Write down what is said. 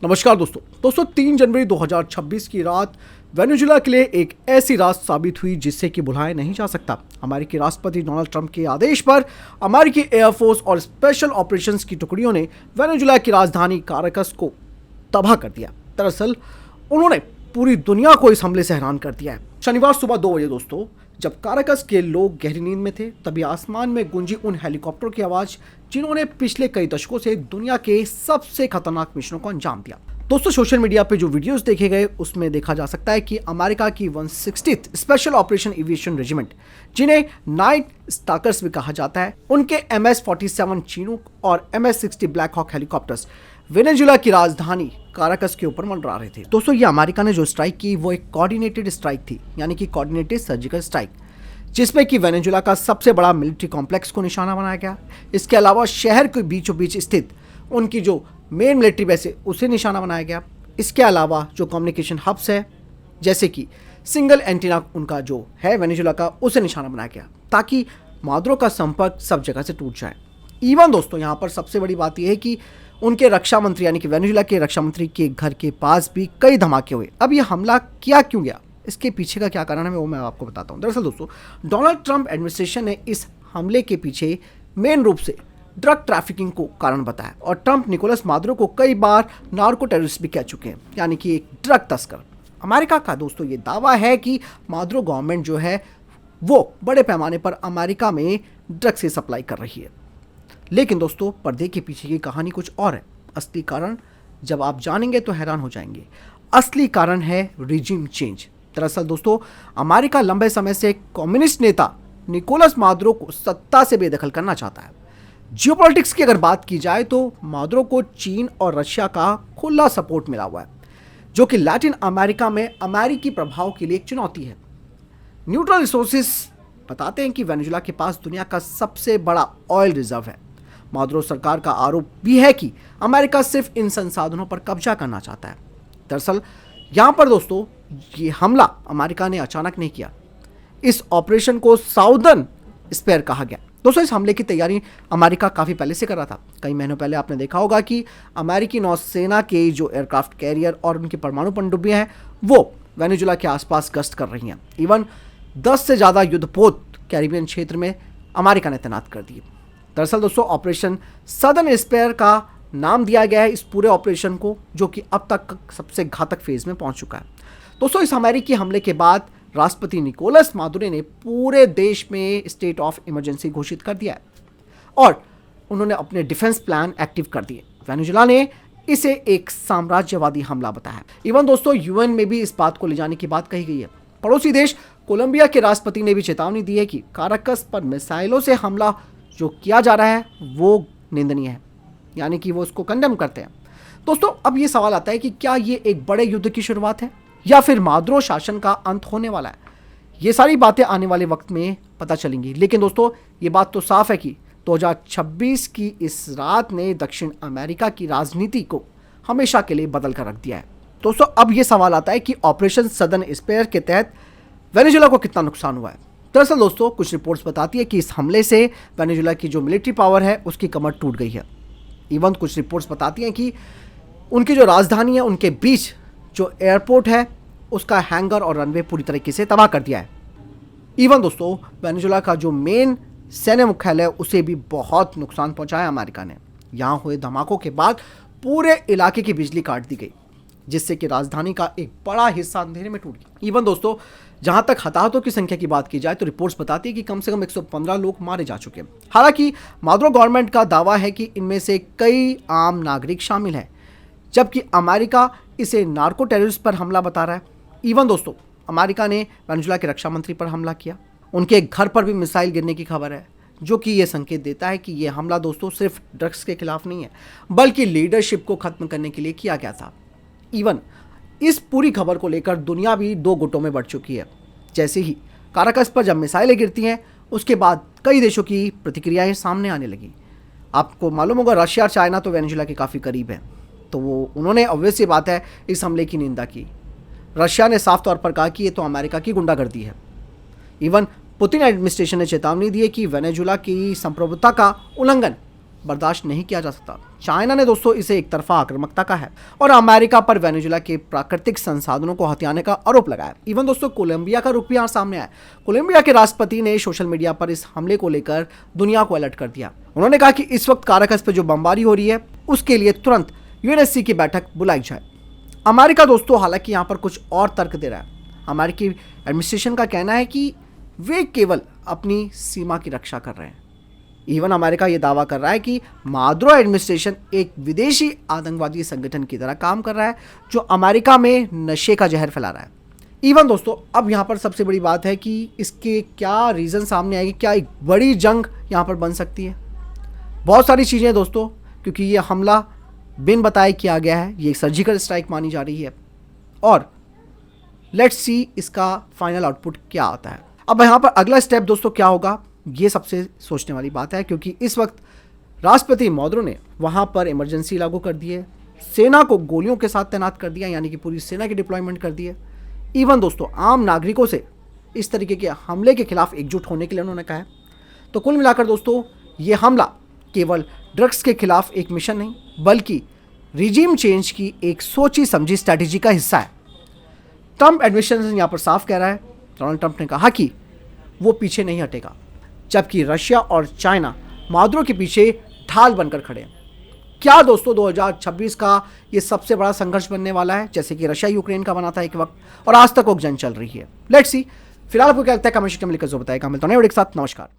नमस्कार दोस्तों 3 जनवरी 2026 की रात वेनेजुएला के लिए एक ऐसी रात साबित हुई जिससे कि भुलाया नहीं जा सकता। अमेरिकी राष्ट्रपति डोनाल्ड ट्रंप के आदेश पर अमेरिकी एयरफोर्स और स्पेशल ऑपरेशंस की टुकड़ियों ने वेनेजुएला की राजधानी काराकस को तबाह कर दिया। दरअसल उन्होंने पूरी दुनिया को इस हमले से हैरान कर दिया है। शनिवार सुबह 2 बजे दोस्तों, जब काराकस के लोग गहरी नींद में थे, तभी आसमान में गूंजी उन हेलीकॉप्टर की आवाज जिन्होंने पिछले कई दशकों से दुनिया के सबसे खतरनाक मिशनों को अंजाम दिया। दोस्तों, सोशल मीडिया पे जो वीडियोस देखे गए उसमें देखा जा सकता है कि अमेरिका की 160th special operation aviation regiment, जिन्हें नाइट स्टाकर्स भी कहा जाता है, उनके MS-47 चीनूक और MS-60 Black Hawk helicopters Venezuela की राजधानी काराकस के ऊपर मंडरा रहे थे। दोस्तों, ये अमेरिका ने जो स्ट्राइक की वो एक कोऑर्डिनेटेड स्ट्राइक थी, यानी कि कोऑर्डिनेटेड सर्जिकल स्ट्राइक, जिसमें कि वेनेजुएला का सबसे बड़ा मिलिट्री कॉम्प्लेक्स को निशाना बनाया गया। इसके अलावा शहर के बीचों बीच स्थित उनकी जो मेन मिलिट्री बेस है उसे निशाना बनाया गया। इसके अलावा जो कम्युनिकेशन हब्स है, जैसे कि सिंगल एंटीना उनका जो है वेनेजुएला का, उसे निशाना बनाया गया ताकि मादुरो का संपर्क सब जगह से टूट जाए। इवन दोस्तों, यहाँ पर सबसे बड़ी बात यह है कि उनके रक्षा मंत्री यानी कि वेनेजुएला के रक्षा मंत्री के घर के पास भी कई धमाके हुए। अब ये हमला किया क्यों गया, इसके पीछे का क्या कारण है वो मैं आपको बताता हूँ। दरअसल दोस्तों, डोनाल्ड ट्रंप एडमिनिस्ट्रेशन ने इस हमले के पीछे मेन रूप से ड्रग ट्रैफिकिंग को कारण बताया और ट्रंप निकोलस मादुरो को कई बार नार्को टेररिस्ट भी कह चुके हैं, यानी कि एक ड्रग तस्कर। अमेरिका का दोस्तों ये दावा है कि मादुरो गवर्नमेंट जो है वो बड़े पैमाने पर अमेरिका में ड्रग से सप्लाई कर रही है। लेकिन दोस्तों, पर्दे के पीछे की कहानी कुछ और है। असली कारण जब आप जानेंगे तो हैरान हो जाएंगे। असली कारण है रिजिम चेंज। दरअसल दोस्तों, अमेरिका लंबे समय से कम्युनिस्ट नेता निकोलस मादुरो को सत्ता से बेदखल करना चाहता है। जियोपॉलिटिक्स की अगर बात की जाए तो मादुरो को चीन और रशिया का खुला सपोर्ट मिला हुआ है, जो कि लैटिन अमेरिका में अमेरिकी प्रभाव के लिए एक चुनौती है। न्यूट्रल रिसोर्सेस बताते हैं कि वेनेजुएला के पास दुनिया का सबसे बड़ा ऑयल रिजर्व है। मादुरो सरकार का आरोप भी है कि अमेरिका सिर्फ इन संसाधनों पर कब्जा करना चाहता है। दरअसल यहाँ पर दोस्तों, ये हमला अमेरिका ने अचानक नहीं किया। इस ऑपरेशन को साउदर्न स्पेयर कहा गया। दोस्तों, इस हमले की तैयारी अमेरिका काफ़ी पहले से कर रहा था। कई महीनों पहले आपने देखा होगा कि अमेरिकी नौसेना के जो एयरक्राफ्ट कैरियर और उनकी परमाणु पनडुब्बियां हैं वो वेनेजुएला के आसपास गश्त कर रही हैं। इवन 10 से ज़्यादा युद्धपोत कैरिबियन क्षेत्र में अमेरिका ने तैनात कर दिए। दरअसल दोस्तों, ऑपरेशन सदर्न स्पेयर का नाम दिया गया है इस पूरे ऑपरेशन को, जो कि अब तक सबसे घातक फेज में पहुंच चुका है। दोस्तों, इस अमेरिकी हमले के बाद राष्ट्रपति निकोलस मादुरो ने पूरे देश में स्टेट ऑफ इमरजेंसी घोषित कर दिया है और उन्होंने अपने डिफेंस प्लान एक्टिव कर दिए। वेनेजुएला ने इसे एक साम्राज्यवादी हमला बताया। इवन दोस्तों, यूएन में भी इस बात को ले जाने की बात कही गई है। पड़ोसी देश कोलंबिया के राष्ट्रपति ने भी चेतावनी दी है कि काराकस पर मिसाइलों से हमला जो किया जा रहा है वो निंदनीय है, यानी कि वो उसको कंडेम करते हैं। दोस्तों, अब ये सवाल आता है कि क्या ये एक बड़े युद्ध की शुरुआत है या फिर मादुरो शासन का अंत होने वाला है। ये सारी बातें आने वाले वक्त में पता चलेंगी। लेकिन दोस्तों, ये बात तो साफ है कि 2026 की इस रात ने दक्षिण अमेरिका की राजनीति को हमेशा के लिए बदल कर रख दिया है। दोस्तों, अब ये सवाल आता है कि ऑपरेशन सदर्न स्पेयर के तहत वेनेजुएला को कितना नुकसान हुआ है। दरअसल दोस्तों, कुछ रिपोर्ट्स बताती है कि इस हमले से वेनेजुएला की जो मिलिट्री पावर है उसकी कमर टूट गई है। इवन कुछ रिपोर्ट्स बताती हैं कि उनकी जो राजधानी है उनके बीच जो एयरपोर्ट है उसका हैंगर और रनवे पूरी तरीके से तबाह कर दिया है। इवन दोस्तों, वेनेजुएला का जो मेन सैन्य मुख्यालय उसे भी बहुत नुकसान पहुंचाया अमेरिका ने। यहाँ हुए धमाकों के बाद पूरे इलाके की बिजली काट दी गई, जिससे कि राजधानी का एक बड़ा हिस्सा अंधेरे में टूट गया। इवन दोस्तों, जहां तक हताहतों की संख्या की बात की जाए तो रिपोर्ट्स बताती है कि कम से कम 115 लोग मारे जा चुके हैं। हालांकि मादुरो गवर्नमेंट का दावा है कि इनमें से कई आम नागरिक शामिल हैं, जबकि अमेरिका इसे नार्को टेररिस्ट पर हमला बता रहा है। इवन दोस्तों, अमेरिका ने वेनेजुएला के रक्षा मंत्री पर हमला किया। उनके घर पर भी मिसाइल गिरने की खबर है, जो कि यह संकेत देता है कि यह हमला दोस्तों सिर्फ ड्रग्स के खिलाफ नहीं है, बल्कि लीडरशिप को खत्म करने के लिए किया गया था। इवन इस पूरी खबर को लेकर दुनिया भी दो गुटों में बढ़ चुकी है। जैसे ही काराकस पर जब मिसाइलें गिरती हैं उसके बाद कई देशों की प्रतिक्रियाएं सामने आने लगी। आपको मालूम होगा, रशिया और चाइना तो वेनेजुएला के काफ़ी करीब हैं, तो उन्होंने ऑब्वियस बात है इस हमले की निंदा की। रशिया ने साफ तौर पर कहा कि ये तो अमेरिका की गुंडागर्दी है। इवन पुतिन एडमिनिस्ट्रेशन ने चेतावनी दी है कि वेनेजुएला की संप्रभुता का उल्लंघन बर्दाश्त नहीं किया जा सकता। चाइना ने दोस्तों इसे एक तरफा आक्रामकता का है और अमेरिका पर वेनेजुएला के प्राकृतिक संसाधनों को हथियाने का आरोप लगाया। इवन दोस्तों कोलंबिया का रुख भी यहाँ सामने आया। कोलंबिया के राष्ट्रपति ने सोशल मीडिया पर इस हमले को लेकर दुनिया को अलर्ट कर दिया। उन्होंने कहा कि इस वक्त काराकस पर जो बमबारी हो रही है उसके लिए तुरंत यूएनएससी की बैठक बुलाई जाए। अमेरिका दोस्तों हालांकि यहाँ पर कुछ और तर्क दे रहा है। अमेरिकी एडमिनिस्ट्रेशन का कहना है कि वे केवल अपनी सीमा की रक्षा कर रहे हैं। इवन अमेरिका ये दावा कर रहा है कि मादुरो एडमिनिस्ट्रेशन एक विदेशी आतंकवादी संगठन की तरह काम कर रहा है जो अमेरिका में नशे का जहर फैला रहा है। इवन दोस्तों अब यहाँ पर सबसे बड़ी बात है कि इसके क्या रीज़न सामने आएगी, क्या एक बड़ी जंग यहाँ पर बन सकती है। बहुत सारी चीज़ें दोस्तों, क्योंकि ये हमला बिन बताए किया गया है, ये एक सर्जिकल स्ट्राइक मानी जा रही है और लेट्स सी इसका फाइनल आउटपुट क्या आता है। अब यहाँ पर अगला स्टेप दोस्तों क्या होगा, ये सबसे सोचने वाली बात है, क्योंकि इस वक्त राष्ट्रपति मादुरो ने वहाँ पर इमरजेंसी लागू कर दी है, सेना को गोलियों के साथ तैनात कर दिया, यानी कि पूरी सेना की डिप्लॉयमेंट कर दी है। इवन दोस्तों आम नागरिकों से इस तरीके के हमले के खिलाफ एकजुट होने के लिए उन्होंने कहा है। तो कुल मिलाकर दोस्तों ये हमला केवल ड्रग्स के खिलाफ एक मिशन नहीं बल्कि रिजीम चेंज की एक सोची समझी स्ट्रैटेजी का हिस्सा है। ट्रंप एडमिनिस्ट्रेशन यहाँ पर साफ कह रहा है, डोनाल्ड ट्रंप ने कहा कि वो पीछे नहीं हटेगा, जबकि रशिया और चाइना मादुरो के पीछे ढाल बनकर खड़े हैं। क्या दोस्तों 2026 का ये सबसे बड़ा संघर्ष बनने वाला है, जैसे कि रशिया यूक्रेन का बना था एक वक्त और आज तक वो जंग चल रही है। Let's see. फिलहाल आपको क्या लगता है कमेंट सेक्शन में लिखकर जो बताएगा। मिलता हूं एक साथ। नमस्कार।